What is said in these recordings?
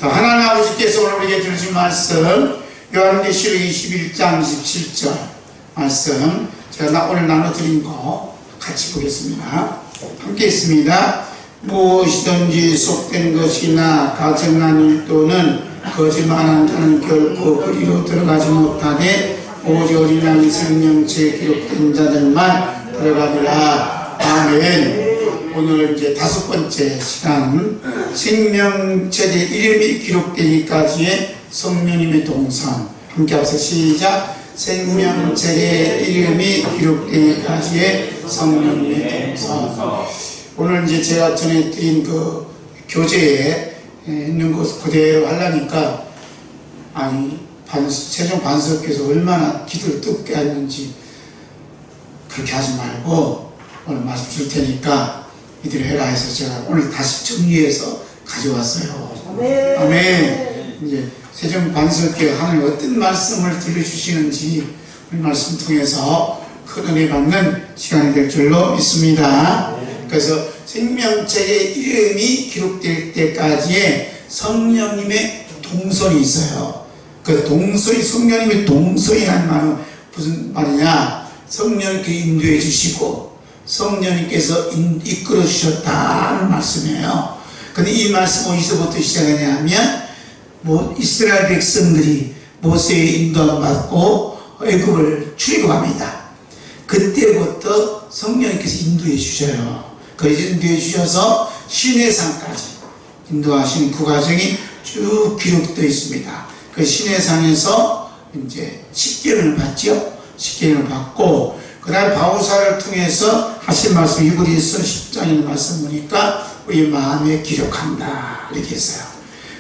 하나님 아버지께서 오늘 우리에게 주신 말씀 요한계시록 21장 27절 말씀 제가 오늘 나눠드린 거 같이 보겠습니다. 함께 있습니다. 무엇이든지 속된 것이나 가증한 일 또는 거짓말한 자는 결코 그리로 들어가지 못하되 오직 어린 양의 생명체에 기록된 자들만 들어가리라. 아멘. 오늘 이제 5번째 시간, 생명책의 이름이 기록되기까지의 성령님의 동선. 함께 합시다. 시작. 생명책의 이름이 기록되기까지의 성령님의 동선. 오늘 이제 제가 전해드린 그 교재에 있는 것 그대로 하려니까, 세종 반석께서 얼마나 기도를 뜨겁게 했는지 그렇게 하지 말고 오늘 말씀 줄 테니까 이대로 해라 해서 제가 오늘 다시 정리해서 가져왔어요. 아멘. 아멘. 이제 세종 반석교회 하나님 어떤 말씀을 들려주시는지 우리 말씀 통해서 큰 은혜 받는 시간이 될 줄로 믿습니다. 그래서 생명책의 이름이 기록될 때까지의 성령님의 동선이 있어요. 그 동선이, 성령님의 동선이라는 말은 무슨 말이냐? 성령님께 인도해 주시고 성령님께서 이끌어 주셨다는 말씀이에요. 근데 이 말씀은 어디서부터 시작하냐면, 이스라엘 백성들이 모세의 인도를 받고 애굽을 출애굽합니다. 그때부터 성령님께서 인도해 주셔요. 그래서 인도해 주셔서 시내산까지 인도하시는 그 과정이 쭉 기록되어 있습니다. 그 시내산에서 이제 십계명을 받죠. 십계명을 받고, 그 다음에 바울사를 통해서 하신 말씀, 히브리서 10장의 말씀 보니까 우리 마음에 기록한다 이렇게 했어요.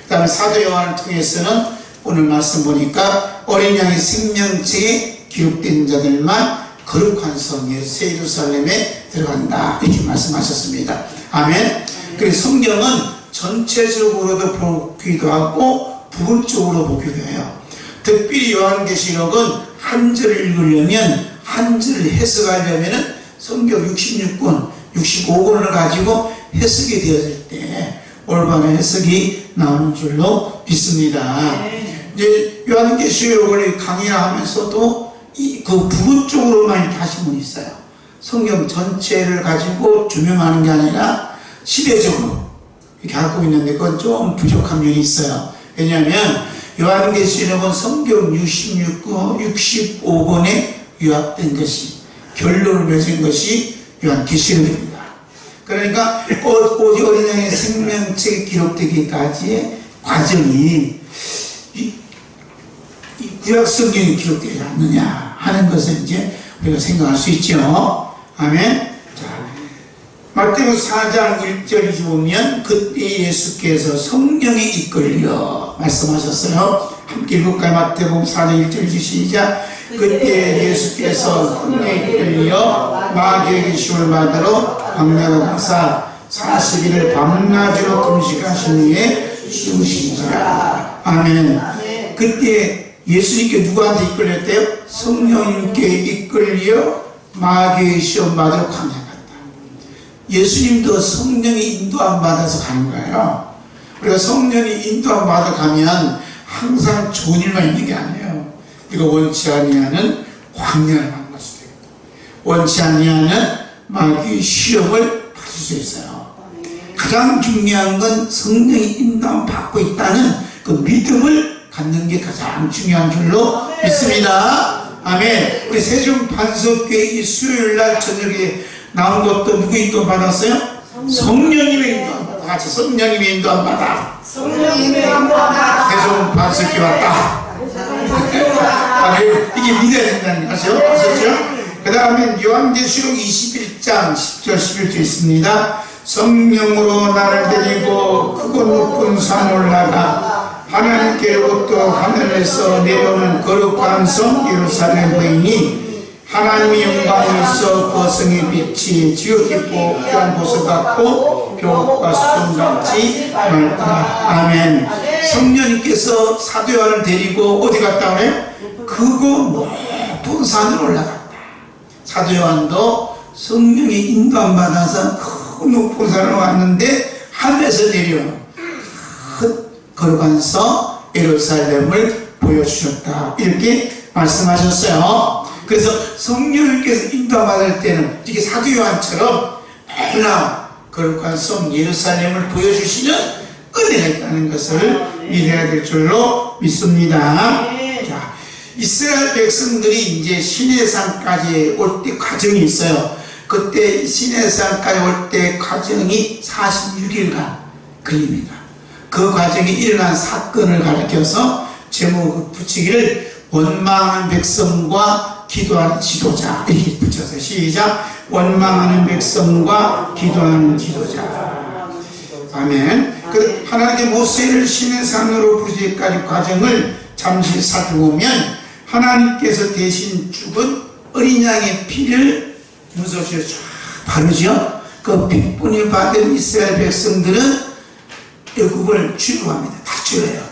그 다음에 사도 요한을 통해서는 오늘 말씀 보니까 어린 양의 생명책에 기록된 자들만 거룩한 성에 새 예루살렘에 들어간다 이렇게 말씀하셨습니다. 아멘. 그래서 성경은 전체적으로도 보기도 하고 부분적으로 보기도 해요. 특별히 요한계시록은 한 절을 읽으려면 한 절을 해석하려면 성경 66권, 65권을 가지고 해석이 되어질 때 올바른 해석이 나오는 줄로 믿습니다. 이제 요한계시록을 강의하면서도 그 부분적으로만 하신 분이 있어요. 성경 전체를 가지고 조명하는 게 아니라 시대적으로 이렇게 갖고 있는데 그건 좀 부족한 면이 있어요. 왜냐하면 요한계시록은 성경 66권, 65권에 요약된 것이, 결론을 맺은 것이 요한계시록입니다. 그러니까 오직 어린 양의 생명책에 기록되기까지의 과정이 이 구약 성경에 기록되지 않느냐 하는 것을 이제 우리가 생각할 수 있죠. 아멘. 마태복음 4장 1절에 보면 그때 예수께서 성령에 이끌려 말씀하셨어요. 함께 읽을까요? 마태복음 4장 1절 시작. 그때 예수께서 성령에 이끌려 마귀에게 시험을 받으러 광야로 가사 40일을 밤낮으로 금식하신 후에 죽으시니라. 아멘. 그때 예수님께 누구한테 이끌렸대요? 성령님께 이끌려 마귀의 시험 받으러 광야 갔다. 예수님도 성령이 인도함 받아서 가는 거예요. 우리가 성령이 인도함 받아 가면 항상 좋은 일만 있는 게 아니에요. 이거 원치 아니하는 광야를 만날 수도 있고, 원치 아니하는 마귀의 시험을 받을 수 있어요. 가장 중요한 건 성령이 인도함 받고 있다는 그 믿음을 갖는 게 가장 중요한 줄로 믿습니다. 아멘. 우리 세종 반석교회 이 수요일날 저녁에 나온 것도 누구 인도 받았어요? 성령님의 인도 받아. 같이 성령님의 인도 받아. 성령님의 인도 받아. 세종 반석교회 왔다. 이게 믿어야 된다는 것이요. 아셨죠? 그 다음에 요한계시록 21장 10절 11절 있습니다. 성령으로 나를 데리고 크고 높은 산 올라가 하나님께로부터 하늘에서 내려오는 거룩한 성 예루살렘 보이니 하나님의 영광이 있어 그 성의 빛이 지옥깊고 귀한 보석 같고 벽과 수동같이 맑다. 아멘. 성령님께서 사도 요한을 데리고 어디 갔다 오래요? 크고 높은 산을 올라갔다. 사도 요한도 성령의 인도함 받아서 큰 높은 산을 왔는데 하늘에서 내려오는 큰 거룩한서 예루살렘을 보여주셨다. 이렇게 말씀하셨어요. 그래서 성령님께서 인도받을 때는 이렇게 사도 요한처럼 매나 거룩한 성 예루살렘을 보여주시는 은혜가 있다는 것을 믿어야 될 줄로 믿습니다. 자, 이스라엘 백성들이 이제 시내산까지 올 때 과정이 있어요. 그때 시내산까지 올 때 과정이 46일간 걸립니다. 그 과정에 일어난 사건을 가리켜서 제목을 붙이기를 원망하는 백성과 기도하는 지도자 이렇게 붙여서 시작. 원망하는 백성과 기도하는 지도자. 아멘. 그 하나님께 모세를 시내산으로 부르기까지 과정을 잠시 살펴보면 하나님께서 대신 죽은 어린 양의 피를 문서주에 쫙 바르죠. 그 핏분이 받은 이스라엘 백성들은 애굽을 출국합니다. 다 줄여요.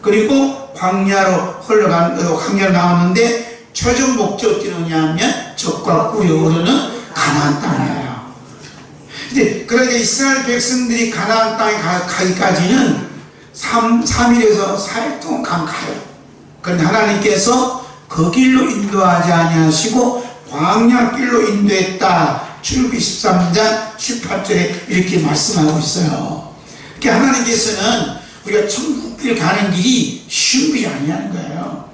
그리고 광야로 광야로 나오는데 최종 목적지 뭐냐면 적과 꿀이 흐르는 가나안 땅이에요. 이제 그러니까 이스라엘 백성들이 가나안 땅에 가기까지는 3일에서 4일 동안 가요. 그런데 하나님께서 그 길로 인도하지 아니하시고 광야 길로 인도했다. 출애굽기 13장 18절에 이렇게 말씀하고 있어요. 그러니까 하나님께서는 우리가 천국길 가는 길이 쉬운 길이 아니라는 거예요.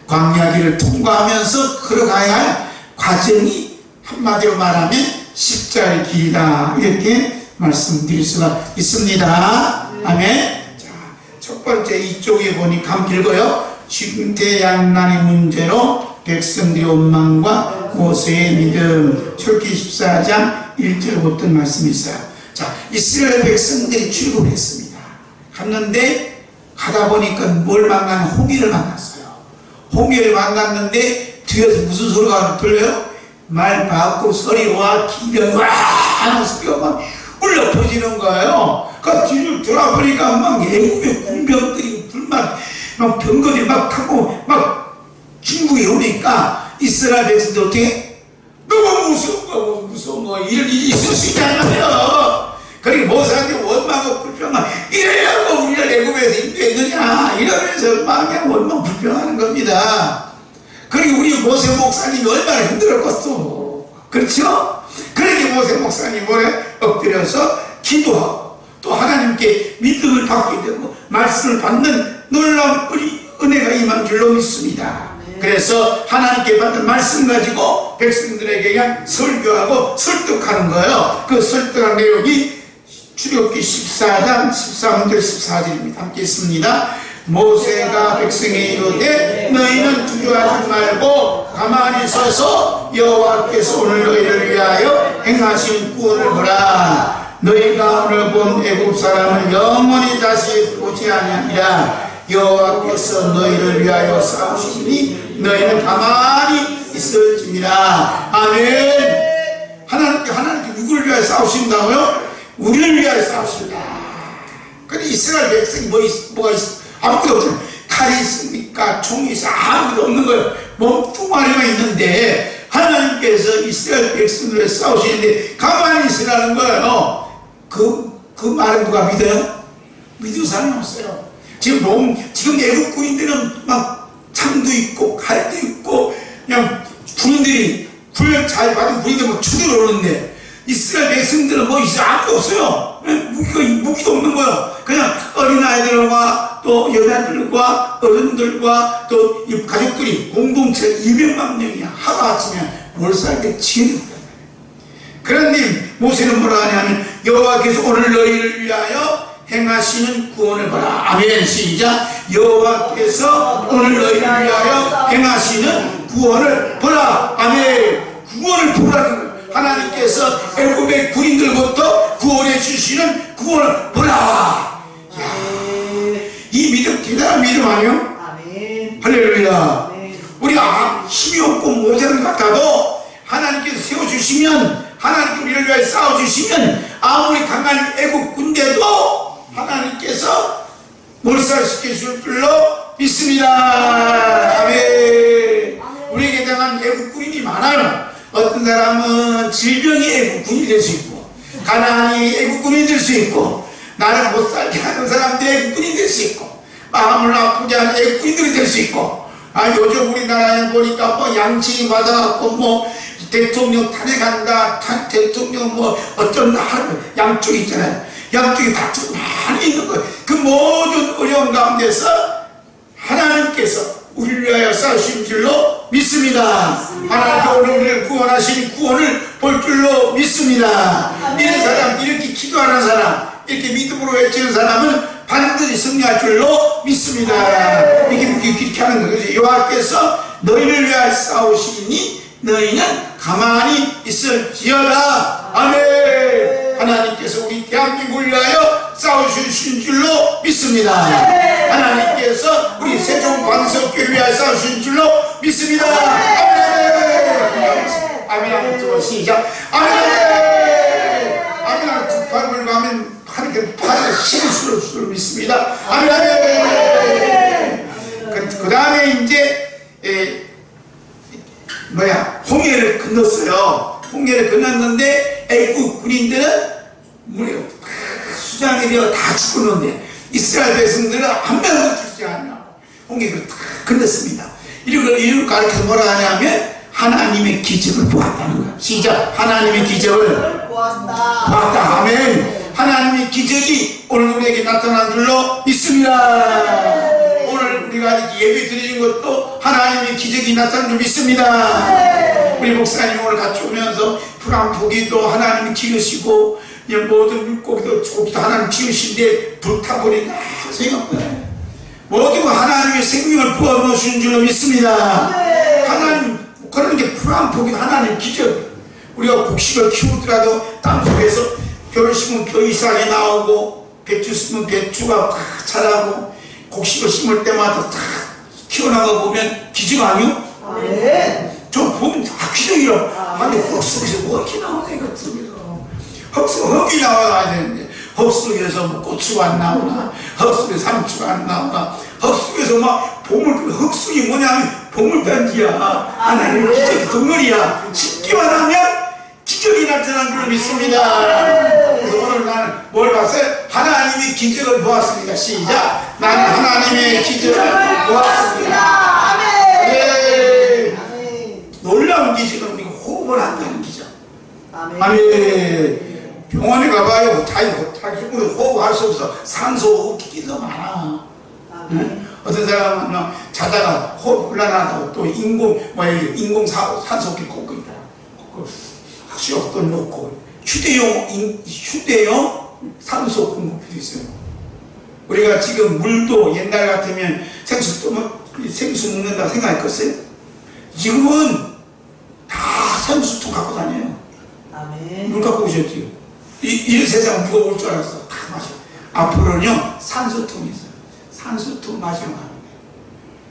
광야길을 통과하면서 걸어가야 할 과정이 한마디로 말하면 십자가의 길이다. 이렇게 말씀드릴 수가 있습니다. 아멘. 자, 첫 번째 이쪽에 보니까 한번 읽어요. 중대양난의 문제로 백성들의 원망과 모세의 믿음. 출애굽기 14장 1절부터 말씀이 있어요. 자, 이스라엘 백성들이 출국했습니다. 갔는데 가다 보니까 뭘 만나면 홍해를 만났어요. 홍해를 만났는데 뒤에서 무슨 소리가 들려요? 말 바꾸 소리와 기변 와 하는 소리가 막 울려 퍼지는 거예요. 그 뒤를 돌아보니까 막 애국의 군병들이 불만 막 병거리 막 타고 막 중국에 오니까 이스라엘 백성들 어떻게 너무 무서운 거 이런 일이 있을 수 있잖아요. 그리고 모세한테 원망하고 불평하고 이러려고 우리를 애굽에서 인도했느냐 이러면서 막 원망 불평하는 겁니다. 그리고 우리 모세 목사님이 얼마나 힘들었겠어. 그렇죠? 그렇게 모세 목사님이 엎드려서 기도하고 또 하나님께 믿음을 받게 되고 말씀을 받는 놀라운 은혜가 임한 줄로 믿습니다. 그래서 하나님께 받은 말씀 가지고 백성들에게 그냥 설교하고 설득하는 거예요. 그 설득한 내용이 출애굽기 14장 13절 14절입니다. 함께 있습니다. 모세가 백성에 이르되 너희는 두려워하지 말고 가만히 서서 여호와께서 오늘 너희를 위하여 행하신 구원을 보라. 너희가 오늘 본 애굽 사람을 영원히 다시 보지 아니하리라. 여호와께서 너희를 위하여 싸우시니 너희는 가만히 있을지니라. 아멘. 하나님께 누구를 위하여 싸우신다고요? 우리를 위하여 싸우신다. 근데 이스라엘 백성이 뭐가 있어? 아무것도 없어요. 칼이 있습니까? 총이 있어? 아무것도 없는 거예요. 몸뚱아리만 있는데 하나님께서 이스라엘 백성들을 싸우시는데 가만히 있으라는 거예요. 그 말을 누가 믿어요? 믿을 사람이 없어요. 지금 애국 군인들은 막 창도 있고 칼도 있고 그냥 군인들이 훈련 잘 받은 군인들 막 쳐들어오는데 이스라엘 백성들은 뭐 있어? 아무도 없어요. 무기도 없는 거예요. 그냥 어린아이들과 또 여자들과 어른들과 또 가족들이 공동체 200만 명이 하루아침에 몰살게 치는 거예요. 그런데 모세는 뭐라 하냐면 여호와께서 오늘 너희를 위하여 행하시는 구원을 보라. 아멘. 시작. 여호와께서 오늘 너희를 위하여 행하시는 구원을 보라. 아멘. 구원을 보라는 거예요. 하나님께서 애굽의 군인들부터 구원해 주시는 구원을 보라. 이 믿음 대단한 믿음 아니요? 할렐루야. 우리가 힘이 없고 모자란 것 같아도 하나님께서 세워주시면 하나님께 우리를 위하여 싸워주시면 아무리 강한 애국 군대도 하나님께서 몰살시켜 줄 줄로 믿습니다. 아멘. 우리에게 당한 애국 군인이 많아요. 어떤 사람은 질병이 애국군이 될 수 있고 가난이 애국군이 될 수 있고 나를 못 살게 하는 사람들의 애꾼이 될 수 있고, 마음을 아프게 하는 애꾼들이 될 수 있고, 요즘 우리나라에 보니까 뭐 양칭이 받아갖고 뭐 대통령 탄핵한다, 대통령 뭐 어쩐다 하는 양쪽이 있잖아요. 양쪽이 다투고 많이 있는 거예요. 그 모든 어려운 가운데서 하나님께서 우리를 위하여 싸우신 줄로 믿습니다. 하나님께서 오늘 우리를 구원하신 구원을 볼 줄로 믿습니다. 이런 사람, 이렇게 기도하는 사람, 이렇게 믿음으로 외치는 사람은 반드시 승리할 줄로 믿습니다. 이렇게 하는 거죠. 여호와께서 너희를 위하여 싸우시니 너희는 가만히 있을지어다. 아멘. 하나님께서 우리 대한민국을 위하여 싸우신 줄로 믿습니다. 하나님께서 우리 세종광석교를 위하여 싸우신 줄로 믿습니다. 아멘. 아멘. 한번 두 번 시작. 아멘. 아멘. 국방을 가면 하나님께 팔에 힘을 쓸 줄로 믿습니다. 아멘. 아멘. 그 다음에 이제 홍해를 건넜어요. 홍해를 건넜는데 애국 군인들은 수장이 되어 다 죽었는데 이스라엘 백성들은 한 명도 죽지 않냐고 홍해를 다 건넜습니다. 이걸 가르쳐 뭐라 하냐면 하나님의 기적을 보았다는 거야. 시작. 하나님의 기적을 보았다. 아멘. 하나님의 기적이 오늘 우리에게 나타난 줄로 믿습니다. 오늘 우리가 예배 드리는 것도 하나님의 기적이 나타난 줄 믿습니다. 우리 목사님 오늘 같이 오면서 풀한포기도 하나님이 지으시고 모든 물고기도 조기도 하나님 지으신데 불타버리니까 생각보다 모든 하나님의 생명을 부어놓으신 줄로 믿습니다. 하나님 그런 게 풀한포기도 하나님 기적. 우리가 곡식을 키우더라도 땅속에서 벼를 심으면 벼 이상이 나오고 배추 심으면 배추가 다 자라고 곡식을 심을 때마다 다 키워나가 보면 기적 아니요? 저 보면 다 기적이라고. 아니 흙 속에서 뭐 이렇게 나오네. 흙이 나와야 되는데 흙 속에서 뭐 고추가 안 나오나, 흙 속에서 상추가 안 나오나, 흙 속에서 막 흙 속이 뭐냐면 보물단지야. 하나님 기적의 덩어리야. 쉽기만 하면 기적이 나타난 줄로 믿습니다. 그래서 오늘 나는 뭘 봤어요? 하나님의 기적을 보았습니다. 시작. 나는 하나님의 기적을 보았습니다. 네. 놀라운 기적은 우리가 호흡을 한다는 기적. 아멘. 병원에 가봐요. 자기 힘으로 호흡할 수 없어. 산소 호흡기도 많아. 응? 어떤 사람은 자다가 호흡 곤란하다고 또 인공 산소호흡기 꽂고 있다. 수역도 놓고 휴대용 산소 공급기도 있어요. 우리가 지금 물도 옛날 같으면 생수 먹는다고 생각했겠어요? 지금은 다 생수통 갖고 다녀요. 아멘. 물 갖고 오셨지요. 이 세상 누가 올 줄 알았어. 다 마셔. 앞으로는요 산소통이 있어요. 산소통 마시러 가는 거예요.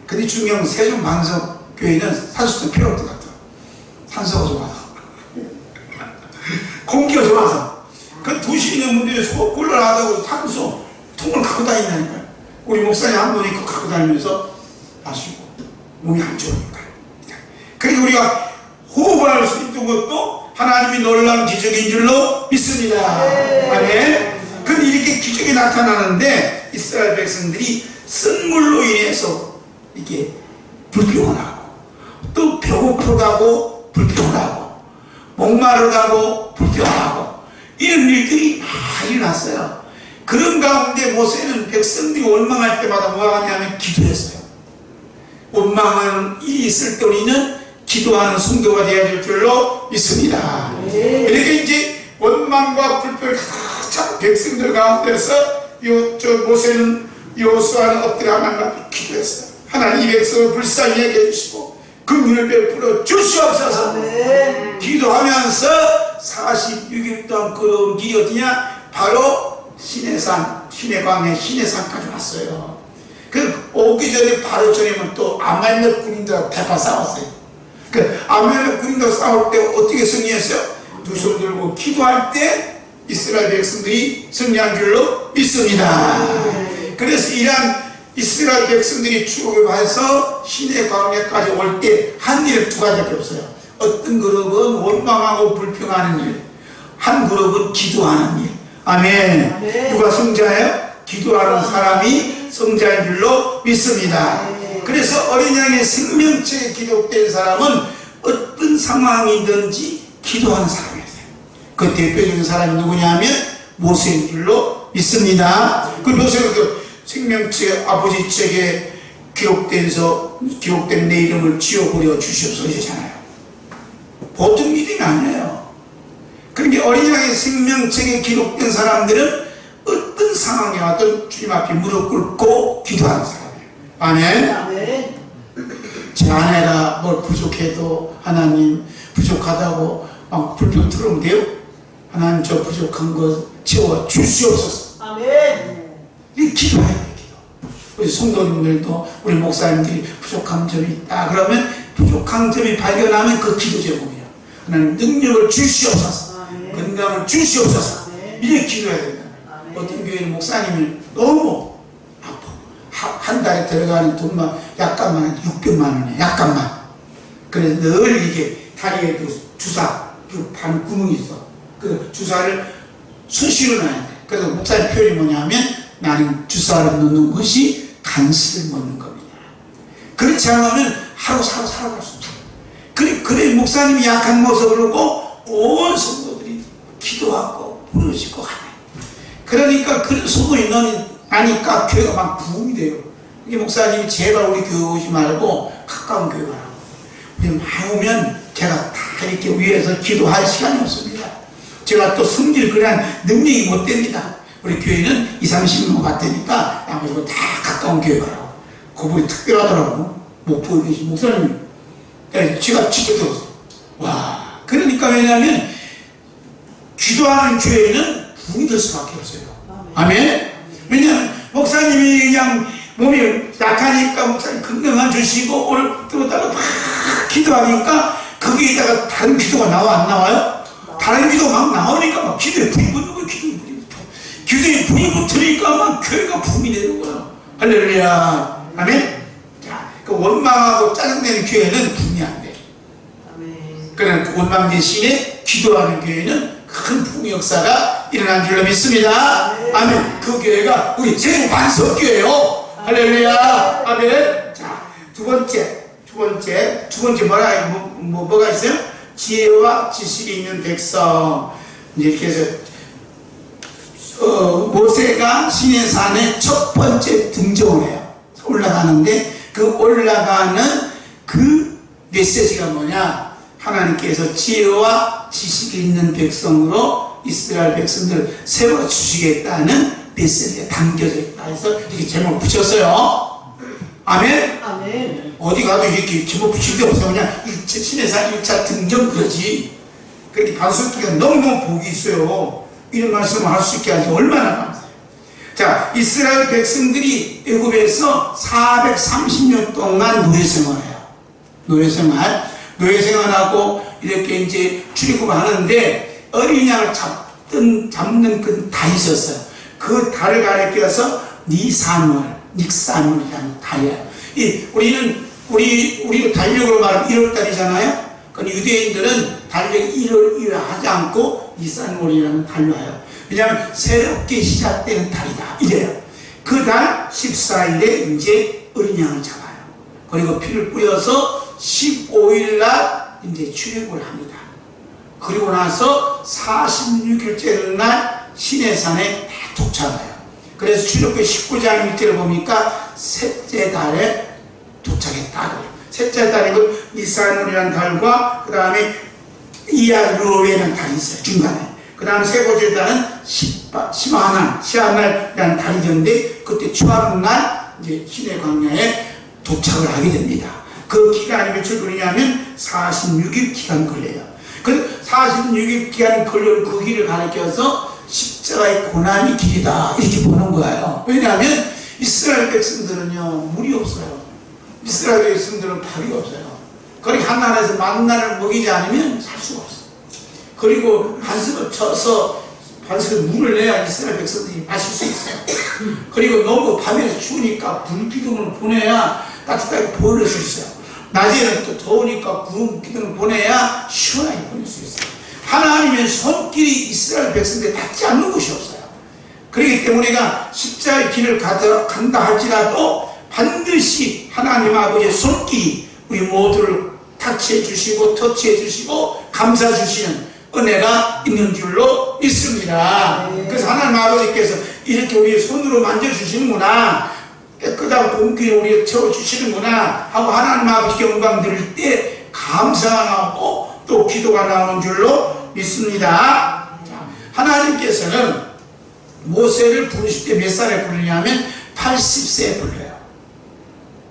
근데 중요한 세종광석교회는 산소통 필요 없을 것 같아. 산소가 좋아서 공기가 좋아서 그 도시에 있는 분들이 속 곤란하다고 산소 통을 갖고 다닌다니까요. 우리 목사님 한 분이 그거 갖고 다니면서 마시고 몸이 안 좋으니까. 그러니까 우리가 호흡을 할 수 있는 것도 하나님이 놀라운 기적인 줄로 믿습니다. 아멘. 근데 이렇게 기적이 나타나는데 이스라엘 백성들이 쓴물로 인해서 이렇게 불평을 하고 또 배고프다고 불평을 하고 목마르다고 불평하고 이런 일들이 많이 일어났어요. 그런 가운데 모세는 백성들이 원망할 때마다 뭐가 하냐면 기도했어요. 원망하는 일이 있을 때 우리는 기도하는 성도가 되어야 될 줄로 믿습니다. 이렇게 이제 원망과 불평을 가득 백성들 가운데서 모세는 여호수아는 엎드려 하나님 앞에 기도했어요. 하나님 이 백성을 불쌍히 여겨 주시고 긍휼을 베풀어 주시옵소서. 기도하면서 46일 동안 그 길이 어디냐? 바로 시내산, 시내광야 시내산까지 왔어요. 그 오기 전에 바로 전에는 또 아말렉 군인들하고 대파 싸웠어요. 그 아말렉 군인들 싸울 때 어떻게 승리했어요? 두 손 들고 기도할 때 이스라엘 백성들이 승리한 줄로 믿습니다. 그래서 이러한 이스라엘 백성들이 추억을 봐서 시내 광야까지 올 때 한 일 두 가지밖에 없어요. 어떤 그룹은 원망하고 불평하는 일, 한 그룹은 기도하는 일, 아멘. 아멘. 누가 성자예요? 기도하는 사람이 성자인 줄로 믿습니다. 아멘. 그래서 어린 양의 생명체에 기록된 사람은 어떤 상황이든지 기도하는 사람이에요. 그 대표적인 사람이 누구냐면 모세인 줄로 믿습니다. 그 모세가 그 생명체 아버지 책에 기록된 내 이름을 지워버려 주시옵소서잖아요. 보통 믿음이 아니에요. 그러니까 어린 양의 생명책에 기록된 사람들은 어떤 상황에 와도 주님 앞에 무릎 꿇고 기도하는 사람이에요. 아멘. 아멘. 제 아내가 뭘 부족해도 하나님 부족하다고 막 불평 들으면 돼요? 하나님 저 부족한 거 채워 주시옵소서. 아멘. 이 기도해야 돼요. 기도. 우리 성도님들도 우리 목사님들이 부족한 점이 있다 그러면 부족한 점이 발견하면 그 기도 제목이에요. 하나님 능력을 주시옵소서. 아멘. 건강을 주시옵소서. 아멘. 이렇게 기도해야 된다. 아멘. 어떤 교회는 목사님이 너무 아파. 한 달에 들어가는 돈만 약간만 600만 원이에요. 약간만. 그래서 늘 이게 다리에 그 주사, 그 반 구멍이 있어. 그 주사를 수시로 놔야 돼. 그래서 목사님 표현이 뭐냐면 나는 주사를 놓는 것이 간식을 먹는 겁니다. 그렇지 않으면 하루 살아갈 수 없어요. 그래 목사님이 약한 모습을 보고 온 성도들이 기도하고 부르짖고 하네. 그러니까 그 소문이 나니까 교회가 막 부흥이 돼요. 이게 목사님이 제발 우리 교회 오지 말고 가까운 교회 가라고. 많이 오면 제가 다 이렇게 위에서 기도할 시간이 없습니다. 제가 또 성질 그냥 능력이 못 됩니다. 우리 교회는 20-30명 갔다니까 나머지 다 가까운 교회 가라고. 그분이 특별하더라고. 목포에 계신 목사님이. 제가 직접 들었어요. 와. 그러니까 왜냐하면 기도하는 교회는 부흥이 될 수밖에 없어요. 아멘. 왜냐하면 목사님이 그냥 몸이 약하니까 목사님 건강한 주시고 올 들어다가 막 기도하니까 거기에다가 다른 기도가 나와 안 나와요? 다른 기도 막 나오니까 막 기도에 불이 붙는 거예요. 기도에 불이 붙으니까 막 교회가 붐이 되는 거예요. 할렐루야. 아멘. 자, 그 원망하고 짜증내는 교회는 붐이 안 돼. 아멘. 그러나 그 원망 대신에 기도하는 교회는 큰 붐 역사가 일어난 줄로 믿습니다. 아멘. 그 교회가 우리 제일 반석교회요. 할렐루야. 아멘. 자, 두 번째 뭐가 있어요? 지혜와 지식이 있는 백성. 이렇게 해서 모세가 시내산에 첫 번째 등정을 해요. 올라가는데 그 올라가는 그 메시지가 뭐냐? 하나님께서 지혜와 지식이 있는 백성으로 이스라엘 백성들을 세워주시겠다는 메시지가 담겨져 있다 해서 이렇게 제목 붙였어요. 아멘? 아멘. 어디 가도 이렇게 제목 붙일 게 없어. 그냥 시내산 1차 등정 그러지. 그렇게 반석기가 너무너무 복이 있어요. 이런 말씀을 할 수 있게 하지 얼마나 감사해요. 자, 이스라엘 백성들이 애굽에서 430년 동안 노예생활하고 이렇게 이제 출애굽을 하는데 어린 양을 잡는 그 달이 있었어요. 그 달을 가리켜서 닉사물이라는 달이에요. 우리 달력으로 말하면 1월달이잖아요. 그런데 유대인들은 달력 1월 하지 않고 니산월이라는 달로 해요. 왜냐하면 새롭게 시작되는 달이다 이래요. 그 달 14일에 이제 어린 양을 잡아요. 그리고 피를 뿌려서 15일날 이제 출애굽을 합니다. 그리고 나서 46일째 날 시내산에 도착해요. 그래서 출애굽기 19장 1절을 보니까 셋째 달에 도착했다. 셋째 달이고 니산월이라는 달과 그 다음에 이야르웨라는 달이 있어요. 중간에. 그 다음에 세 번째 달은 시아날이라는 달이 있는데 그때 추하는 이제 시내 광야에 도착을 하게 됩니다. 그 기간이 며칠 걸리냐면 46일 기간 걸려요. 그 46일 기간 걸려온 그 길을 가리켜서 십자가의 고난이 길이다 이렇게 보는 거예요. 왜냐하면 이스라엘 백성들은요 물이 없어요. 이스라엘 백성들은 밥이 없어요. 그러니까 한나라에서 만나를 먹이지 않으면 살 수가 없어요. 그리고 반석을 쳐서 반석에 물을 내야 이스라엘 백성들이 마실 수 있어요. 그리고 너무 밤에 추우니까 불기둥을 보내야 따뜻하게 보낼 수 있어요. 낮에는 또 더우니까 구름 기둥을 보내야 시원하게 보낼 수 있어요. 하나님의 손길이 이스라엘 백성들에 닿지 않는 곳이 없어요. 그렇기 때문에 우리가 십자가의 길을 간다 할지라도 반드시 하나님 아버지의 손길이 우리 모두를 타치해 주시고 터치해 주시고 감싸 주시는 은혜가 있는 줄로 믿습니다. 그래서 하나님 아버지께서 이렇게 우리의 손으로 만져주시는구나, 깨끗한 공기를 우리에 채워주시는구나 하고 하나님 아버지께 영광 드릴 때 감사가 나오고 또 기도가 나오는 줄로 믿습니다. 자, 하나님께서는 모세를 부르실 때 몇 살에 부르냐면 80세에 불러요.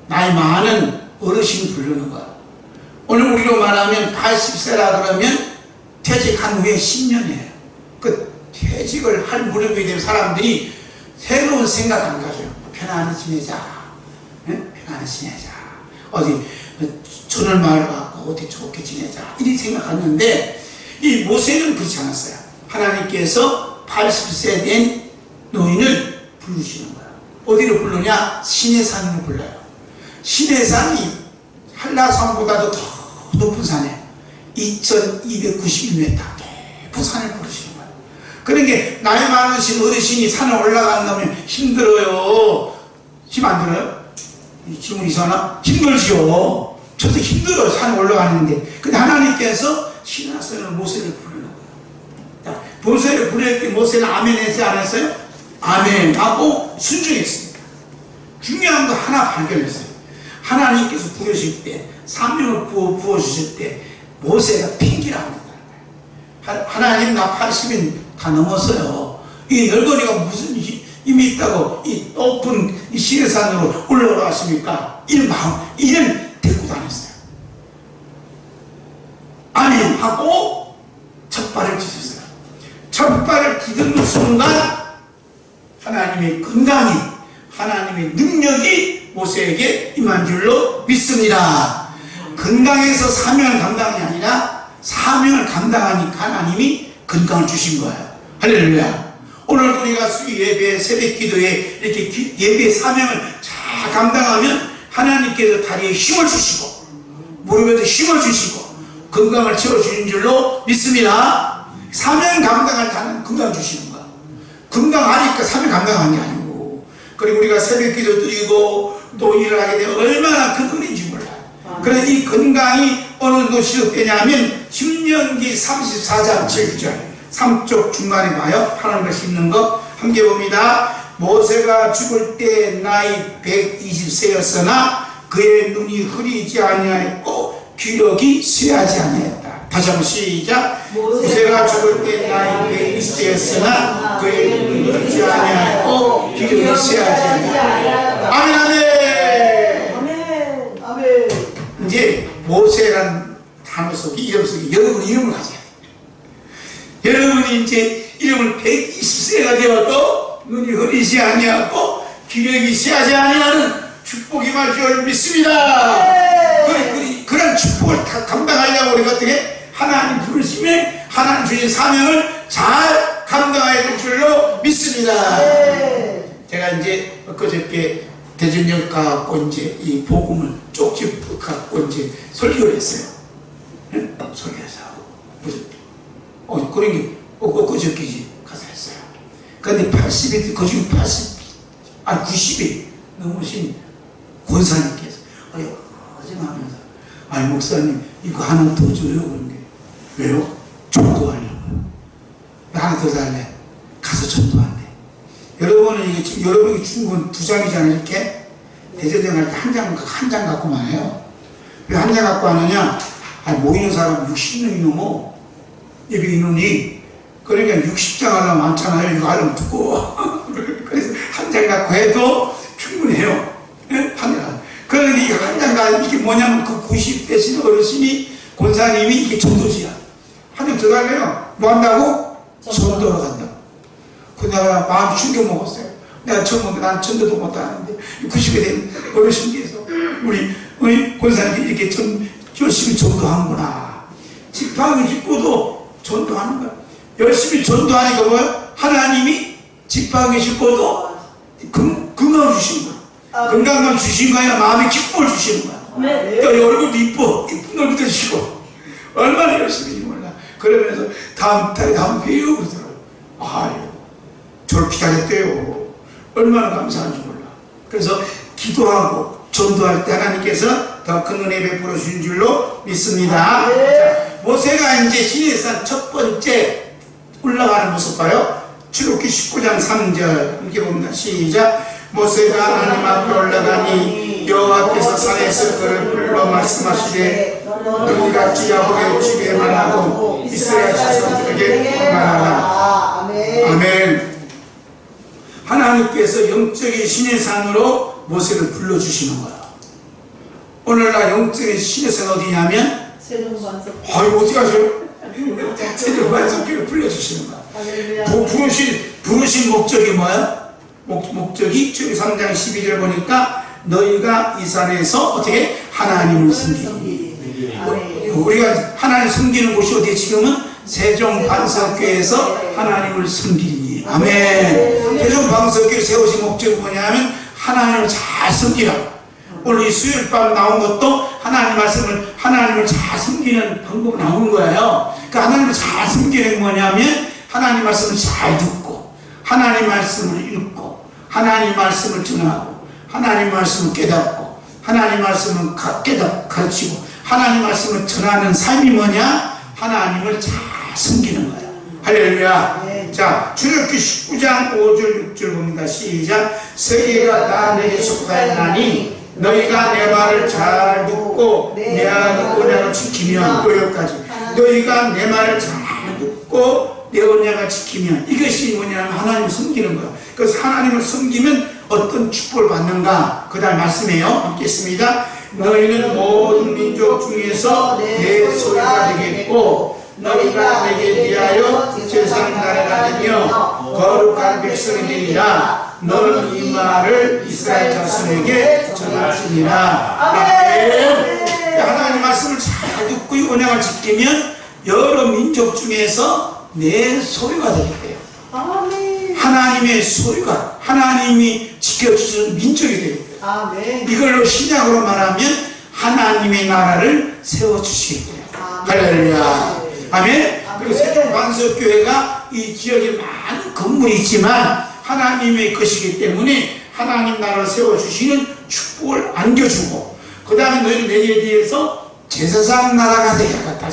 나이 많은 어르신 부르는 거예요. 오늘 우리로 말하면 80세라 그러면 퇴직한 후에 10년이에요. 그 퇴직을 할 무렵이 되면 사람들이 새로운 생각 안 가져요. 편안히 지내자. 편안히 지내자. 어디 전을 마을 가고 어디 좋게 지내자. 이렇게 생각하는데 이 모세는 그렇지 않았어요. 하나님께서 80세 된 노인을 부르시는 거예요. 어디로 부르냐? 시내산으로 불러요. 시내산이 한라산보다도 더 높은 산이에요. 2291m 높은 산을 부르시는 거예요. 그러니까 나이 많으신 어르신이 산에 올라간다면 힘들어요. 힘 안 들어요? 이 질문 이상하나? 힘들지요. 저도 힘들어요. 산에 올라가는데. 근데 하나님께서 시내산을 모세를 부르는 거예요. 모세를 부를 때 모세는 아멘 했지 않았어요? 아멘 하고 순종했습니다. 중요한 거 하나 발견했어요. 하나님께서 부르실 때, 사명을 부어주실 때 모세가 팽기를 합니다. 하나님 나 80인 다 넘었어요. 이 늙은이가 무슨 힘이 있다고 이 높은 이 시내산으로 올라오라 하십니까? 이런 마음, 이를 데리고 다녔어요. 아멘 하고 첫 발을 디뎠어요. 첫 발을 디딛는 순간 하나님의 건강이, 하나님의 능력이 모세에게 임한 줄로 믿습니다. 건강해서 사명을 감당이 아니라 사명을 감당하니까 하나님이 건강을 주신 거예요. 할렐루야. 오늘 우리가 수요 예배, 새벽 기도에 이렇게 예배의 사명을 잘 감당하면 하나님께서 다리에 힘을 주시고 무릎에도 힘을 주시고 건강을 채워주신 줄로 믿습니다. 사명 감당할 때 하나님 건강 주시는 거야. 건강하니까 사명 감당한 게 아니고, 그리고 우리가 새벽 기도 드리고 또 일을 하게 되면 얼마나 큰 은혜인지 몰라요. 그래서 이 건강이 어느 정도 시작되냐면 신명기 34장 7절 3쪽 중간에 봐요. 파란 걸 씹는 거 함께 봅니다. 모세가 죽을 때 나이 120세였으나 그의 눈이 흐리지 아니하였고 기력이 쇠하지 아니하였다. 다시 한번 시작. 모세가 죽을 때 나이 120세였으나 그의 눈이 흐리지 아니하였고 기력이 쇠하지 아니하였다. 아멘 아멘. 아멘. 아멘. 이제 모세라는 단어 속에 이름 속에 여러분 이름을 가져야 돼요. 여러분이 이제 이름을 120세가 되어도 눈이 흐리지 아니하고 기력이 쇠하지 아니하는 축복이 임할 줄 믿습니다. 그런 축복을 다 감당하려고 우리가 어떻게 하나님 부르시면 하나님 주신 사명을 잘 감당해야 될 줄로 믿습니다. 제가 이제 엊그저께 대전역 가고 이제 이 복음을 쪽지 갖고 이제 설교를 했어요. 네? 설교해서 그런 게 엊그저께지 가서 했어요. 그런데 80이 그중에 90이 넘으신 권사님께서 거짓말하면서 목사님 이거 하나 더 줘요. 그런 게 왜요? 전도하려고요. 하나 더 달래. 가서 전도한대. 여러분은 이게 지금 여러분이 준 건 2장이잖아요. 이렇게 대전역 할 때 한 장 갖고만 해요. 왜 한 장 갖고 하느냐? 모이는 사람 60명이 넘어. 예배 인원이. 그러니까 60장 하려면 많잖아요. 이거 하려면 두꺼워. 그래서 한 장 갖고 해도 충분해요. 네? 한 장. 그러니까 이게 한 장, 이게 뭐냐면 그 90대신 어르신이, 권사님이 이게 전도지야. 한 장 더 달래요. 뭐 한다고? 전도로 간다. 그 내가 마음 충격 먹었어요. 내가 처음 난 전도도 못하는데 90에 된 어르신께서 우리 권사님이 이렇게 열심히 전도하는구나. 지팡이 짚고도 전도하는 거야. 열심히 전도하니까 뭐야? 하나님이 지팡이 짚고도 건강 주신 거야. 건강만 주신 거야. 마음에 기쁨을 주시는 거야. 또 얼굴도 이쁜 얼굴도 주시고 얼마나 열심히 몰라. 그러면서 다음 달에 다음 회요 그러더라고요. 아유, 저를 기다렸대요. 얼마나 감사한지 몰라. 그래서 기도하고 전도할 때 하나님께서 더 큰 은혜 베풀어 주신 줄로 믿습니다. 자, 모세가 이제 시내산 첫 번째 올라가는 모습 봐요. 출애굽기 19장 3절 이렇게 봅니다. 시작. 모세가 하나님 앞에 올라가니 여호와께서 산에서 그를 불러 말씀하시되 너희 같이 야곱의 집에 말하고 이스라엘 자손들에게 말하라. 아멘. 하나님께서 영적인 신의 산으로 모세를 불러주시는 거야. 오늘날 영적인 신의 산 어디냐면 아유 어디 가세요? 세종반석교를 불러주시는 거야. 부르신 목적이 뭐야? 목적이 저기 3장 12절 보니까 너희가 이 산에서 어떻게 하나님을 섬기니. 우리가 하나님 섬기는 곳이 어디에 지금은 세종반석교에서 하나님을 섬기니. 아멘. 세종반석교를 세우신 목적이 뭐냐면 하나님을 잘 섬기라. 오늘 이 수요일 밤 나온 것도 하나님을 잘 섬기는 방법 나온 거예요. 그러니까 하나님을 잘 섬기는 게 뭐냐면 하나님 말씀을 잘 듣고 하나님 말씀을 읽고 하나님 말씀을 전하고 하나님 말씀을 깨닫고 하나님 말씀을 가르치고 하나님 말씀을 전하는 삶이 뭐냐? 하나님을 잘 섬기는 거예요. 할렐루야. 자, 출애굽기 19장 5절 6절 봅니다. 시작. 세계가 다 내게 속하였나니 너희가 내 말을 잘 듣고 내 언약을 지키면 여기까지 너희가 내 말을 잘 듣고 내 언약을 지키면 이것이 뭐냐면 하나님을 섬기는 거예요. 그래서 하나님을 섬기면 어떤 축복을 받는가? 그 다음 말씀이에요. 함께 했습니다. 너희는 모든 민족 중에서 내 소유가 되겠고 너희가 내게 위하여 제사장 나라가 되며 거룩한 백성이 되리라. 너는 이 말을 이스라엘 자손에게 전할지니라. 아멘. 하나님 말씀을 잘 듣고 이 언약을 지키면 여러 민족 중에서 내 소유가 되겠대요. 아멘. 하나님의 소유가 하나님이 지켜주시는 민족이 되겠대요. 아멘. 이걸로 신약으로 말하면 하나님의 나라를 세워주시겠대요. 할렐루야. 아멘. 그리고 세종반석교회가 이 지역에 많은 건물이 있지만 하나님의 것이기 때문에 하나님 나라를 세워주시는 축복을 안겨주고 그 다음에 너희는 내게 대해서 제사장 나라가 되게 하겠다.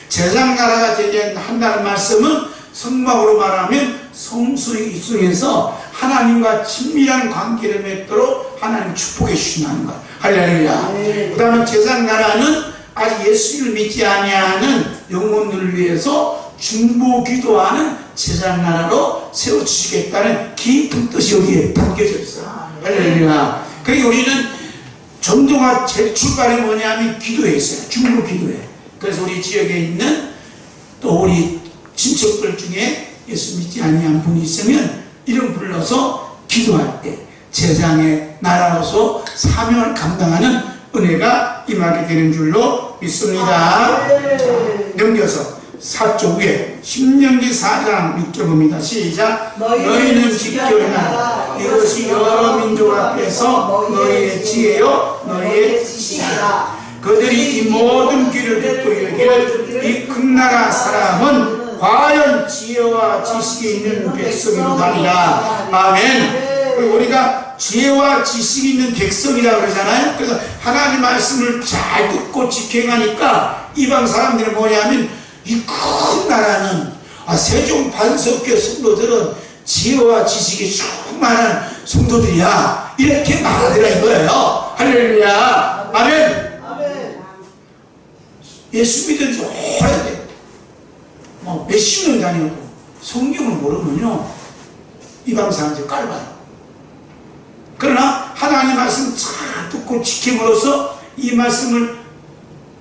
제사장 나라가 되게 한다는 말씀은 성막으로 말하면 성수의 입성에서 하나님과 친밀한 관계를 맺도록 하나님 축복해 주신다는 거야. 할렐루야. 그 다음에 제사장 나라는 아직 예수를 믿지 아니하는 영혼들을 위해서 중보 기도하는 제사장 나라로 세워주시겠다는 깊은 뜻이 여기에 담겨져 있어요. 할렐루야. 그러니까 우리는 전도가 제 출발이 뭐냐면 기도에 있어요. 중보 기도에. 그래서 우리 지역에 있는 또 우리 친척들 중에 예수 믿지 아니한 분이 있으면 이름 불러서 기도할 때 제사장의 나라로서 사명을 감당하는 은혜가 임하게 되는 줄로 믿습니다. 넘겨서 4조 위에 10년기 4장 6절 봅니다. 시작. 너희는 지켜라. 이것이 여러 민족 앞에서 너희의 지혜요 너희의 지식이다. 그들이 이 모든 귀를 듣고 이르기를 이 큰 나라 사람은 과연 지혜와 지식이 있는 백성이로다니라. 아멘. 그리고 우리가 지혜와 지식이 있는 백성이라고 그러잖아요. 그래서 하나님 말씀을 잘 듣고 지켜가니까 이방 사람들은 뭐냐면 이 큰 나라는 세종반석교 성도들은 지혜와 지식이 충만한 성도들이야 이렇게 말하더라 이거예요. 할렐루야. 아멘. 예수 믿은 지 오래돼. 몇십 년 다녀도 성경을 모르면요 이방 사람들 깔봐요. 그러나 하나님 말씀 잘 듣고 지킴으로써 이 말씀을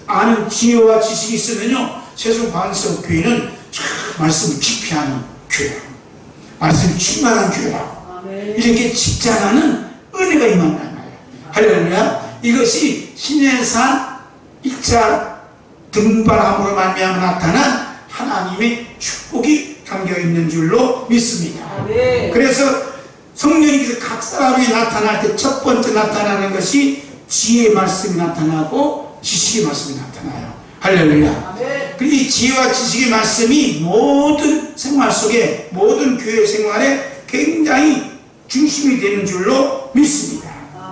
아는 지혜와 지식이 있으면요 세종반석교회는 참 말씀을 깊이 하는 교회라. 말씀이 충만한 교회라. 이렇게 직장하는 은혜가 임한단 말이에요. 할렐루야. 이것이 신해산 1차 등반함으로 말미암아 나타난 하나님의 축복이 담겨있는 줄로 믿습니다. 그래서 성령님께서 각 사람이 나타날 때 첫 번째 나타나는 것이 지혜의 말씀이 나타나고 지식의 말씀이 나타나요. 할렐루야. 아멘. 그리고 이 지혜와 지식의 말씀이 모든 생활 속에, 모든 교회 생활에 굉장히 중심이 되는 줄로 믿습니다.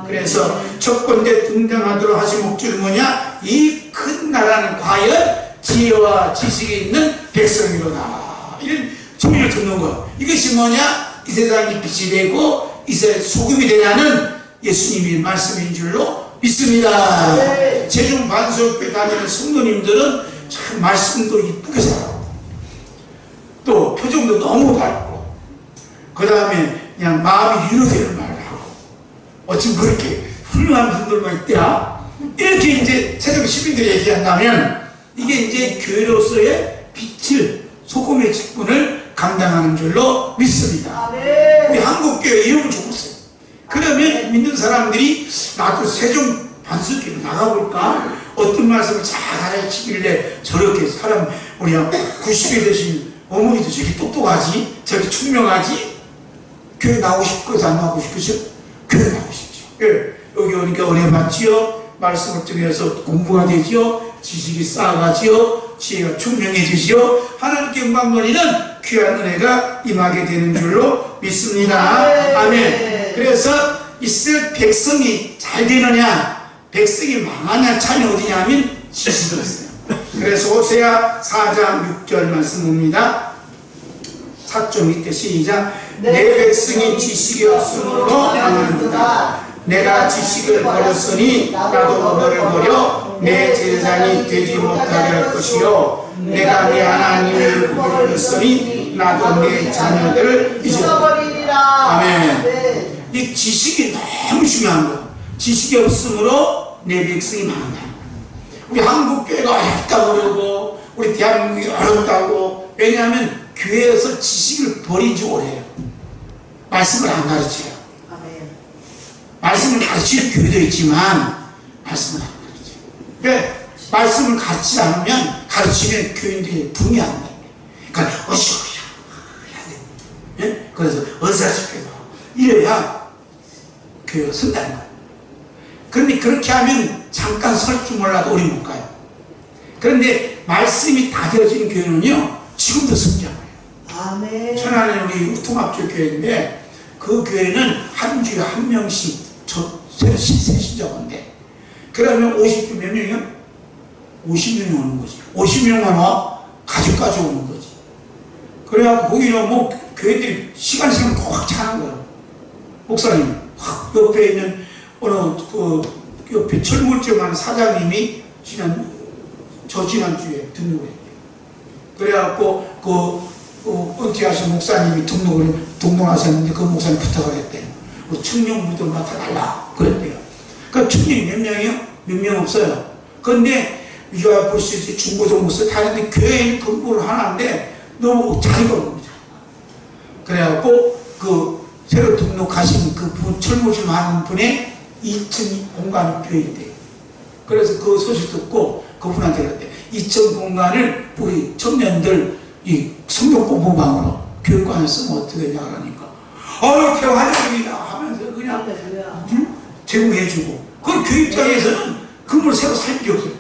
그래서 첫 번째 등장하도록 하신 목적이 뭐냐? 이 큰 나라는 과연 지혜와 지식이 있는 백성이로다. 이런 소리를 듣는 것. 이것이 뭐냐? 이 세상이 빛이 되고 이 세상이 소금이 되냐는 예수님의 말씀인 줄로 믿습니다. 네. 세종 반석교회 다니는 성도님들은 참 말씀도 이쁘게 살아요. 또 표정도 너무 밝고, 그 다음에 그냥 마음이 위로되는 말을 하고, 어쩜 그렇게 훌륭한 분들만 있대야. 이렇게 이제 세종 시민들이 얘기한다면 이게 이제 교회로서의 빛을, 소금의 직분을 감당하는 줄로 믿습니다. 아멘. 우리 한국교회 이름을 적었어요. 그러면 믿는 사람들이 나도 세종 반석교회로 나가볼까? 어떤 말씀을 잘 가르치길래 저렇게 사람, 우리 90이 되신 어머니도 저렇게 똑똑하지? 저렇게 총명하지? 교회 나오고 싶거든, 안 나오고 싶으셔? 교회 나오고 싶죠. 예. 여기 오니까 은혜 받지요? 말씀을 통해서 공부가 되지요? 지식이 쌓아가지요? 지혜가 총명해지지요? 하나님께 영광 돌리는 귀한 은혜가 임하게 되는 줄로 믿습니다. 아멘. 그래서 이스라엘 백성이 잘 되느냐, 백성이 망하냐 차이 어디냐면 지식이 있어요. 그래서 호세아 4장 6절 말씀 봅니다. 4쪽 밑에 시작. 내 백성이 지식이 없으므로 망하는도다. 내가 지식을 버렸으니 나도 너를 버려 내 제사장이 되지 못하게 할 것이요, 내가 내 하나님을 버렸으니 나도 내 자녀들을 잊어버리리라. 아멘. 이 지식이 너무 중요한 거예요. 지식이 없으므로 내 백성이 망한다. 우리 한국교회가 어렵다고 그러고 우리 대한민국이 어렵다고. 왜냐하면 교회에서 지식을 버린 지 오래요. 말씀을 안 가르쳐요. 말씀을 가르치는 교회도 있지만 말씀을 안 가르쳐요. 왜? 말씀을 가르치지 않으면, 가르치면 교인들이 분이 안 나요. 그러니까 어시어야 해야 돼. 그래서 은사집회도 이래야 교회가 선다는 거예요. 그런데 그렇게 하면 잠깐 설 줄 몰라도 오래 못 가요. 그런데 말씀이 다 되어지는 교회는요, 지금도 성장해요. 아멘. 천안에 우리 통합적 교회인데, 그 교회는 한 주에 한 명씩 새로 신자건데, 그러면 50분 몇 명이요? 50명이 오는 거지. 50명만 와? 가족까지 오는 거지. 그래갖고 거기는 뭐 교회들이 시간 꽉 차는 거예요. 목사님, 확 옆에 있는 어느 그 옆에 철물점하는 사장님이 지난주에 등록을 했대요. 그래갖고 은퇴하신 목사님이 등록하셨는데 그 목사님 부탁을 했대요. 청년 무덤 맡아달라 그랬대요. 그 청년이 몇 명이요? 몇 명 없어요. 그런데 이거 볼 수 있어요. 중고등 목사 다니는데 교회에 근무를 하는데 너무 자리가 없는 거죠. 그래갖고 그 새로 등록하신 그 분, 철무심 하는 분의 2층 공간이 교회인데요. 그래서 그 소식 듣고 그분한테 그랬대. 2층 공간을 우리 청년들 이 성경 공부방으로 교육관에 쓰면 어떻게 되냐 그러니까, 아유 대환영입니다 하면서 그냥 제공해주고, 그 교육 입장에서는 그걸 새로 살 필요 없어요.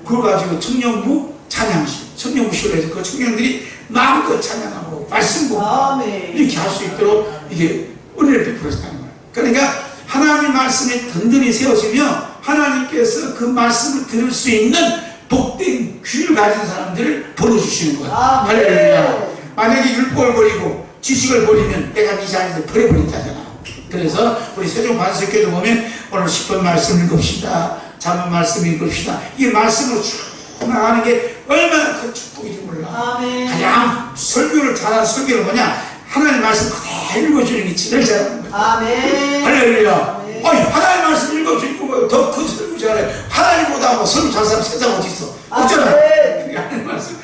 그걸 가지고 청년부 찬양식, 청년부식으로 해서 그 청년들이 마음껏 찬양하고 말씀 보고 이렇게 할 수 있도록 이게 은혜를 베풀었다는 거예요. 그러니까 하나님의 말씀에 든든히 세워지며 하나님께서 그 말씀을 들을 수 있는 복된 귀를 가진 사람들을 보내주시는 거예요. 할렐루야. 만약에 율법을 버리고 지식을 버리면 내가 네 자리에서 버려버린다잖아. 그래서 우리 세종 반석교회도 보면 오늘 10번 말씀 읽읍시다, 잠언 말씀 읽읍시다, 이 말씀으로 쭉 나가는 게 얼마나 큰 축복인지 몰라. 가장 설교를 잘하는 설교는 뭐냐? 하나님 말씀 그대로 읽어주는 게 제일 잘하는 거야. 할렐루야. 아니 하나님 말씀 읽어주고 더 큰 설교 잘해. 하나님보다 뭐 설교 잘하는 사람 세상 어디 있어? 없잖아. 하나님 말씀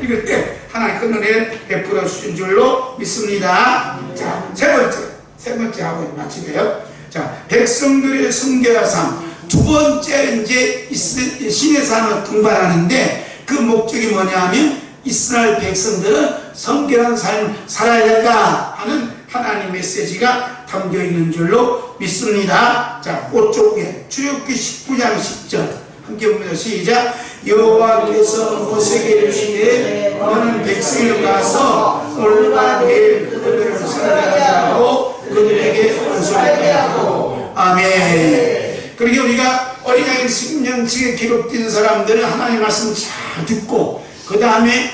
읽을 때 하나님 큰 은혜 베풀어 주신 줄로 믿습니다. 자, 세 번째 하고 마치게요. 자, 백성들의 성결하상. 두 번째 이제 신의 산을 등반하는데 그 목적이 뭐냐면 이스라엘 백성들은 성결한 삶을 살아야 된다 하는 하나님 메시지가 담겨 있는 줄로 믿습니다. 자, 5쪽에 출애굽기 19장 10절 함께 보면서 시작. 여호와께서 모세에게 이르시되 너는 백성을 가서 오늘과 내일 그들을 살게 하고 그들에게 은총하게 하고. 아멘. 그러니까 우리가 어린 양의 생명책에 기록된 사람들은 하나님의 말씀을 잘 듣고 그 다음에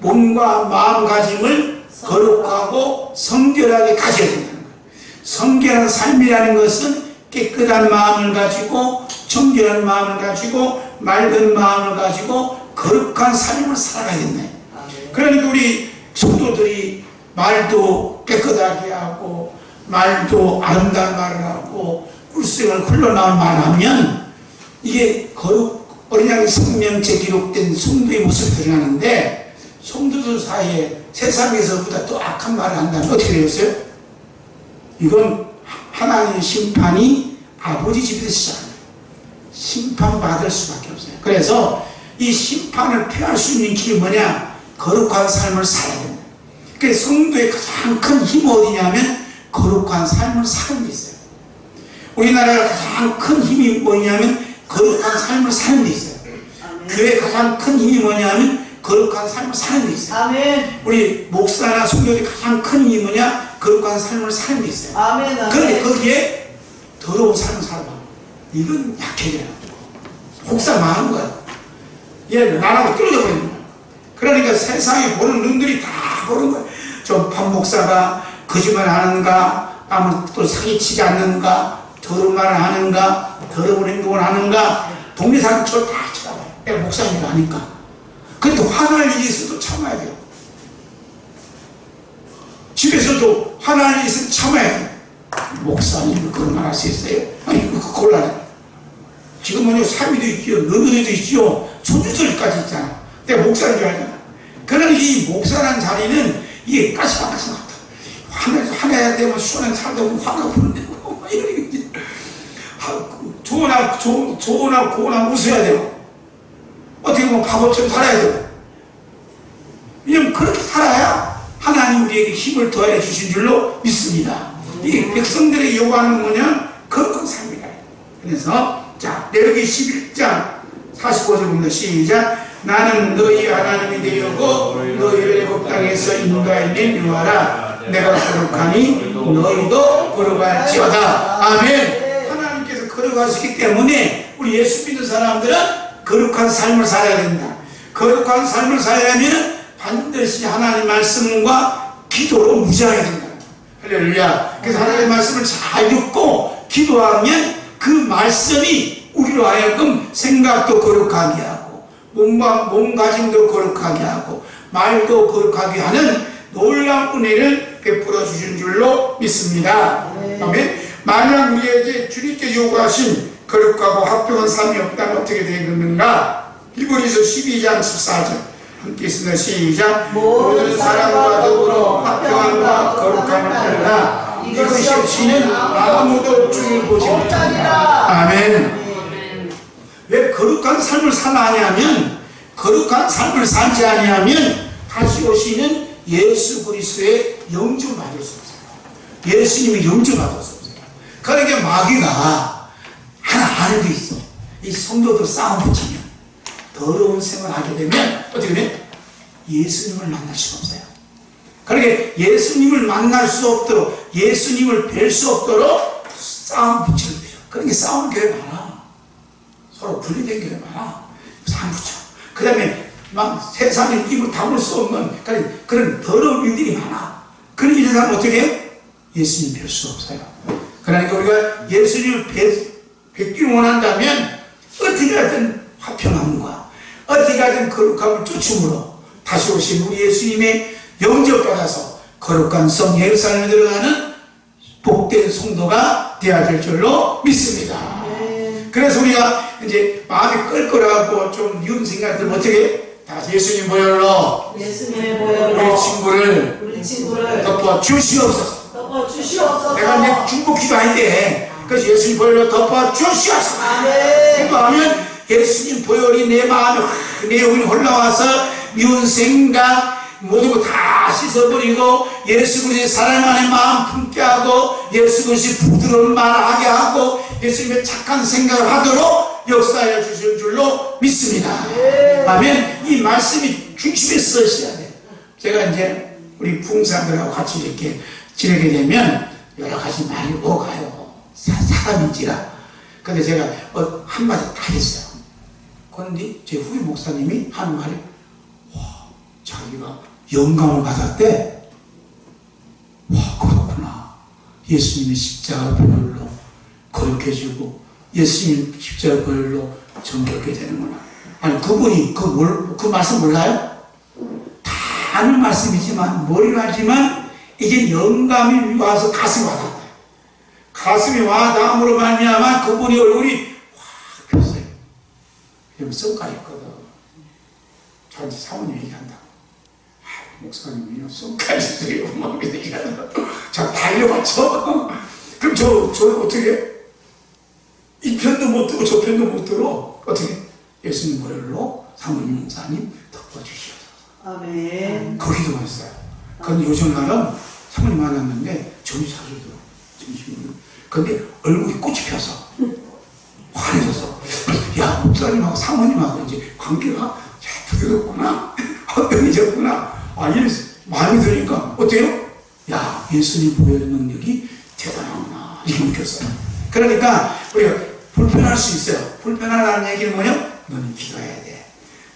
몸과 마음가짐을 거룩하고 성결하게 가져야 된다는 거예요. 성결한 삶이라는 것은 깨끗한 마음을 가지고 청결한 마음을 가지고 맑은 마음을 가지고 거룩한 삶을 살아가야 된다. 그러니까 우리 성도들이 말도 깨끗하게 하고 말도 아름다운 말을 하고 꿀성을 흘러나온 말을 하면 이게 거룩 어린 양의 생명체 기록된 성도의 모습이 드러나는데 성도들 사이에 세상에서보다 또 악한 말을 한다면 어떻게 되겠어요? 이건 하나님의 심판이 아버지 집에서 시작합니다. 심판받을 수밖에 없어요. 그래서 이 심판을 피할 수 있는 길이 뭐냐? 거룩한 삶을 살아야 된다. 그래서 성도의 가장 큰 힘은 어디냐면 거룩한 삶을 사는 데 있어요. 우리나라가 가장 큰 힘이 뭐냐면 거룩한 삶을 사는 데 있어요. 교회의 가장 큰 힘이 뭐냐면 거룩한 삶을 사는 데 있어요. 아멘. 우리 목사나 성도들이 가장 큰 힘이 뭐냐? 거룩한 삶을 사는 데 있어요. 아멘. 그런데 거기에 더러운 삶을 살아봐. 이건 약해져요. 혹사 망한 거야. 얘 나라고 떨어져 버리는 거야. 그러니까 세상에 보는 눈들이 다 보는 거야. 저 판 목사가 거짓말 하는가, 아무 또 사기치지 않는가, 더러운 말을 하는가, 더러운 행동을 하는가, 동네 사람 저를 다 쳐다봐요. 내가 목사님이 아니까. 그래도 화날 일이 있어도 참아야 돼요. 집에서도 화날 일이 있으면 참아야 돼요. 목사님이 그런 말 할 수 있어요? 아니, 그거 곤란해. 지금은요, 사미도 있지요, 너희도 있지요, 손주들까지 있잖아. 내가 목사인 줄 알잖아. 그러니 이 목사라는 자리는 이게 까시방까시 같아. 화내야 되면 수원에 살다 보면 화가 부는데, 뭐, 이러지. 좋으나 고나 웃어야 돼요. 어떻게 보면 바보처럼 살아야 돼요. 왜냐면 그렇게 살아야 하나님 우리에게 힘을 더해 주신 줄로 믿습니다. 이 백성들에게 요구하는 건 뭐냐? 거룩한 삶이다. 그래서 자, 레위기 11장 45절 보면 시작. 나는 너희 하나님이 되려고 너희를 애굽 땅에서 인도하여 인도하라. 내가 거룩하니 너희도 거룩할지어다. 아멘. 하나님께서 거룩하시기 때문에 우리 예수 믿는 사람들은 거룩한 삶을 살아야 된다. 거룩한 삶을 살려면 반드시 하나님의 말씀과 기도로 무장해야 된다. 할렐루야. 그래서 하나님의 말씀을 잘 듣고 기도하면 그 말씀이 우리로 하여금 생각도 거룩하게 하고 몸가짐도 거룩하게 하고 말도 거룩하게 하는 놀라운 은혜를 베풀어 주신 줄로 믿습니다. 아멘. 만약 우리에게 주님께 요구하신 거룩하고 합당한 삶이 없다면 어떻게 되겠는가? 히브리서 12장 14절 함께 있습니다. 시작. 모든 사람과 더불어 합당함과 거룩함을 따르라. 이것이 없이는 아무도 주를 보지 못한다. 아멘. 왜 거룩한 삶을 살아냐면 거룩한 삶을 살지 아니하면 다시 오시는 예수 그리스도의 영접을 받을 수 없어요. 예수님의 영접을 받을 수 없어요. 그러니까 마귀가 하나 아는 게 있어. 이 성도들 싸움 붙이면 더러운 생활을 하게 되면 어떻게 돼? 예수님을 만날 수가 없어요. 그러니까 예수님을 만날 수 없도록 예수님을 뵐 수 없도록 싸움 붙이는 거예요. 그러니까 싸우는 교회 많아. 서로 분리된 교회 많아. 싸움 붙여. 그 다음에 막 세상에 입을 담을 수 없는 그런 더러운 일들이 많아. 그런 일을 하면 어떻게 해요? 예수님 뵐 수 없어요. 그러니까 우리가 예수님을 뵙기를 원한다면 어떻게 하든 화평함과 어떻게 하든 거룩함을 쫓음으로 다시 오신 우리 예수님의 영접받아서 거룩한 성 예루살렘에 들어가는 복된 성도가 되어야 될 줄로 믿습니다. 그래서 우리가 이제 마음이 끌끌하고 좀 미운 생각이 들면 어떻게 해? 다 예수님 보혈로 우리 친구를 덮어 주시옵소서. 내가 이제 중보 기도하는데 그래서 예수님 보혈로 덮어 주시옵소서. 기도하면 예수님 보혈이 내 마음에 내 영혼이 올라와서 미운 생각 모든 거 다 씻어버리고 예수 그리스도의 사랑 안에 마음 품게 하고 예수 그리스도의 부드러운 말을 하게 하고 예수님의 착한 생각을 하도록 역사하여 주실 줄로 믿습니다. 아멘. 이 말씀이 중심에 서셔야 돼요. 제가 이제 우리 부흥사람들하고 같이 이렇게 지내게 되면 여러 가지 말이 오가요. 사람인지라. 근데 제가 한마디 다 했어요. 그런데 제 후임 목사님이 하는 말이, 와, 자기가 영감을 받았대. 와, 그렇구나. 예수님이 십자가 보혈로 거룩해지고 예수님 십자가 보혈로 정결케 되는구나. 아니, 그분이 그 말씀 몰라요? 다 아는 말씀이지만 머리로 하지만 이제 영감이 와서 가슴이 와닿다. 가슴이 와닿음으로 말미암아 그분의 얼굴이 확 폈어요. 여기 성깔이 있거든. 저한테 사모님 얘기한다. 목사님이요, 성깔이 있어요. 막 얘기하다가 자, 달려맞춰. 그럼 저 어떻게? 이 편도 못 들어, 저 편도 못 들어. 어떻게? 예수님 보혈로 사모님 목사님 덮어주시옵소서. 아멘. 거기도 왔어요. 그런데 요즘 날은 사모님 만났는데 점심사를 들어. 점심으로. 근데 얼굴이 꽃이 펴서 환해져서, 야, 목사님하고 사모님하고 이제 관계가 부드럽구나, 허병해졌구나. 아, 이래서 마음이 드니까 어때요? 야, 예수님 보혈 능력이 대단하구나, 이렇게 느꼈어요. 그러니까 우리가 불편할 수 있어요. 불편하다는 얘기는 뭐냐? 너는 기도해야 돼.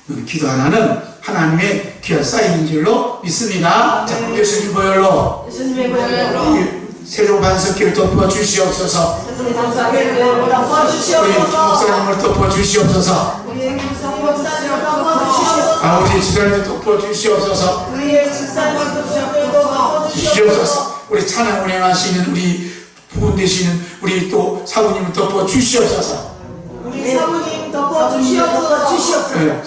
너는 기도하라는 하나님의 귀가 쌓이는 줄로 믿습니다. 자, 예수님 보혈로 예수님의 보혈로 세종 반석기를 덮어 주시옵소서. 우리 덮어주시옵소서. 목사님을 덮어 주시옵소서. 우리의 목사님을 덮어주시옵소서. 아버지 주사님을 덮어 주시옵소서. 우리의 집사님을 덮어주시옵소서. 주시옵소서. 우리 찬양 운행하시는 우리 부분 되시는 우리 또 사부님을 덮어 주시옵소서. 우리 사부님 덮어주시옵소서. 네.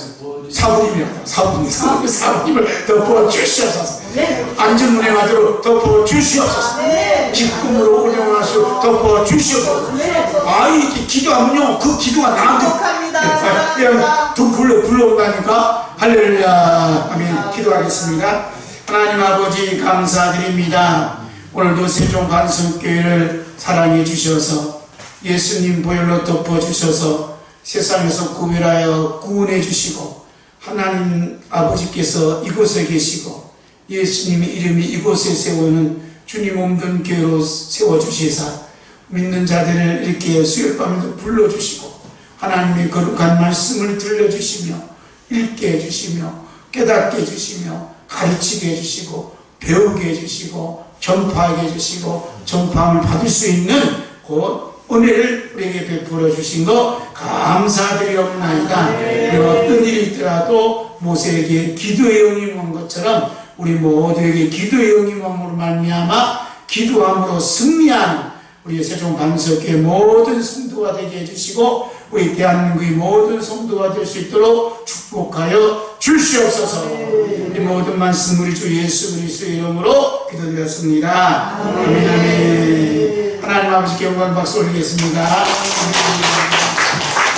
사부님이라고 사부님을 덮어 주시옵소서. 네. 안전 운행하도록 덮어 주시옵소서. 네. 기쁨으로 운영하시도록 덮어 주시옵소서. 네. 아이, 기도하면요, 그 기도가 나한테 행복합니다. 그냥 더 불러온다니까. 할렐루야. 아멘. 기도하겠습니다. 하나님 아버지 감사드립니다. 오늘도 세종 반석교회를 사랑해 주셔서 예수님 보혈로 덮어 주셔서 세상에서 구별하여 구원해 주시고, 하나님 아버지께서 이곳에 계시고 예수님의 이름이 이곳에 세우는 주님 몸된 교회로 세워주시사 믿는 자들을 이렇게 수요일밤에도 불러주시고 하나님의 거룩한 말씀을 들려주시며 읽게 해주시며 깨닫게 해주시며 가르치게 해주시고 배우게 해주시고 전파하게 해주시고 전파함을 받을 수 있는 그 은혜를 우리에게 베풀어 주신 거 감사드리옵나이다. 우리가 어떤 일이 있더라도 모세에게 기도의 영이 온 것처럼 우리 모두에게 기도의 영이 몸으로 말미암아 기도함으로 승리하는 우리 세종 반석교회 모든 성도가 되게 해주시고 우리 대한민국의 모든 성도가 될 수 있도록 축복하여 주시옵소서. 이 모든 말씀 우리 주 예수 그리스도의 이름으로 기도드렸습니다. 아멘. 아멘. 하나님 아버지께 영광 박수 올리겠습니다.